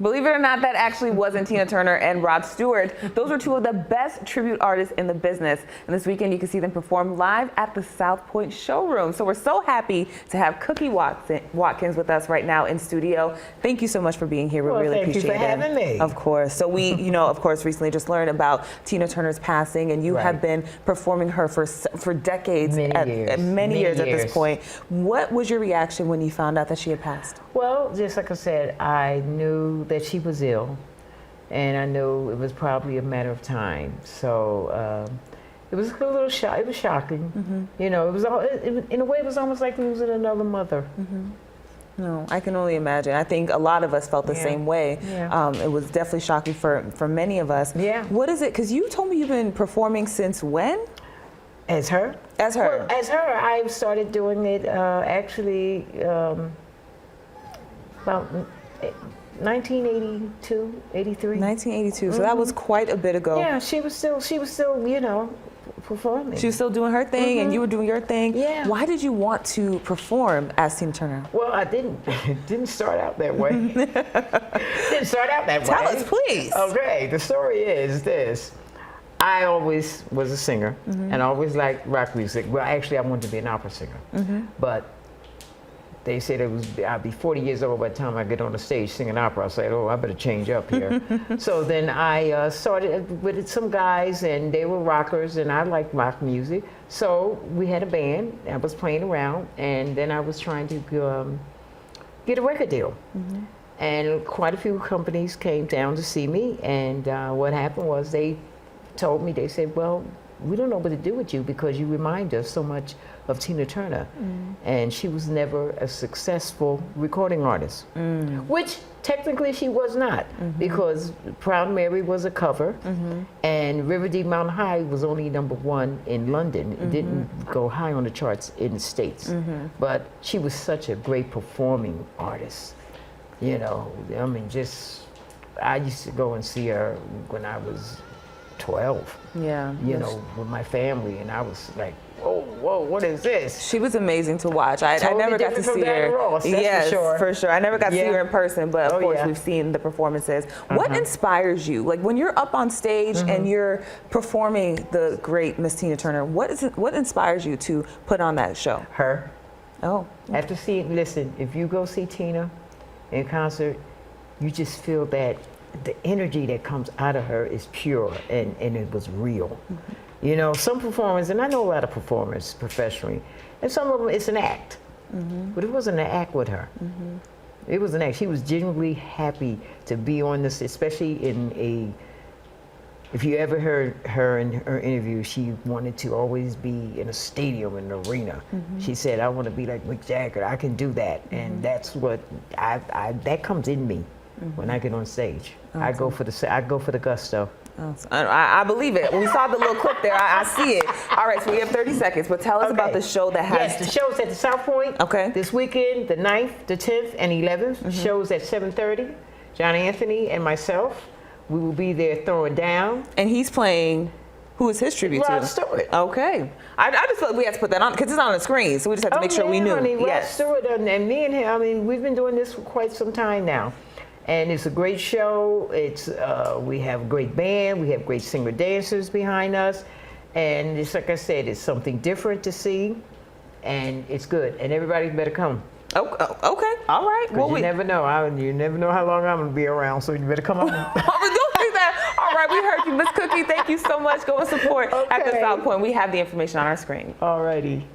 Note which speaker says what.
Speaker 1: Believe it or not, that actually wasn't Tina Turner and Rod Stewart. Those were two of the best tribute artists in the business. And this weekend, you can see them perform live at the South Point Showroom. So we're so happy to have Cookie Watkins with us right now in studio. Thank you so much for being here. We really appreciate it.
Speaker 2: Thank you for having me.
Speaker 1: Of course. So we, of course, recently just learned about Tina Turner's passing, and you have been performing her for decades, many years at this point. What was your reaction when you found out that she had passed?
Speaker 2: Well, just like I said, I knew that she was ill, and I knew it was probably a matter of time. So it was a little it was shocking. You know, it was in a way it was almost like losing another mother.
Speaker 1: No, I can only imagine. I think a lot of us felt the same way. It was definitely shocking for many of us. What is it? Because you told me you've been performing since when?
Speaker 2: As her?
Speaker 1: As her.
Speaker 2: Well, as her, I started doing it actually about 1982, 83.
Speaker 1: 1982. So that was quite a bit ago.
Speaker 2: Yeah, she was still, you know, performing.
Speaker 1: She was still doing her thing, and you were doing your thing.
Speaker 2: Yeah.
Speaker 1: Why did you want to perform as Tina Turner?
Speaker 2: Well, I didn't start out that way. Didn't start out that way.
Speaker 1: Tell us, please.
Speaker 2: Okay, the story is this. I always was a singer, and I always liked rock music. Well, actually, I wanted to be an opera singer, but they said I'd be 40 years old by the time I get on the stage singing opera. I said, oh, I better change up here. So then I started with some guys, and they were rockers, and I liked rock music. So we had a band. I was playing around, and then I was trying to get a record deal. And quite a few companies came down to see me, and what happened was they told me, they said, well, we don't know what to do with you because you remind us so much of Tina Turner. And she was never a successful recording artist, which technically she was not, because Proud Mary was a cover, and River Deep Mountain High was only #1 in London. It didn't go high on the charts in the States. But she was such a great performing artist. You know, I mean, I used to go and see her when I was 12, you know, with my family, and I was like, whoa, what is this?
Speaker 1: She was amazing to watch. I
Speaker 2: Totally
Speaker 1: never got to see her.
Speaker 2: Ross,
Speaker 1: yes,
Speaker 2: for sure.
Speaker 1: I never got to see her in person, but of course we've seen the performances. What inspires you? Like when you're up on stage and you're performing the great Miss Tina Turner, what inspires you to put on that show?
Speaker 2: Her.
Speaker 1: Oh.
Speaker 2: After seeing, listen, if you go see Tina in concert, you just feel that the energy that comes out of her is pure, and it was real. You know, some performers, and I know a lot of performers professionally, and some of them it's an act, but it wasn't an act with her. It was an act. She was genuinely happy to be on this, especially if you ever heard her in her interview, she wanted to always be in a stadium, in an arena. She said, I want to be like Mick Jagger, I can do that. And that's what, that comes in me when I get on stage. I go for the gusto.
Speaker 1: I believe it. We saw the little clip there. I see it. All right, so we have 30 seconds, but tell us about the show that has...
Speaker 2: Yes, the show's at the South Point. This weekend, the 9th, the 10th, and 11th. Show's at 7:30. John Anthony and myself, we will be there throwing down.
Speaker 1: And he's playing... Who is his tribute to?
Speaker 2: Rod Stewart.
Speaker 1: Okay. I just felt like we had to put that on because it's on the screen, so we just had to make sure we knew.
Speaker 2: Rod Stewart and me and him, I mean, we've been doing this for quite some time now. And it's a great show. It's we have a great band. We have great singer dancers behind us, and it's like I said, it's something different to see, and it's good. And everybody better come.
Speaker 1: Oh, okay, all right.
Speaker 2: Well, you never know. You never know how long I'm gonna be around, so you better come on.
Speaker 1: Don't do that. All right, we heard you, Miss Cookie. Thank you so much. Go and support at the South Point. We have the information on our screen.
Speaker 2: All righty.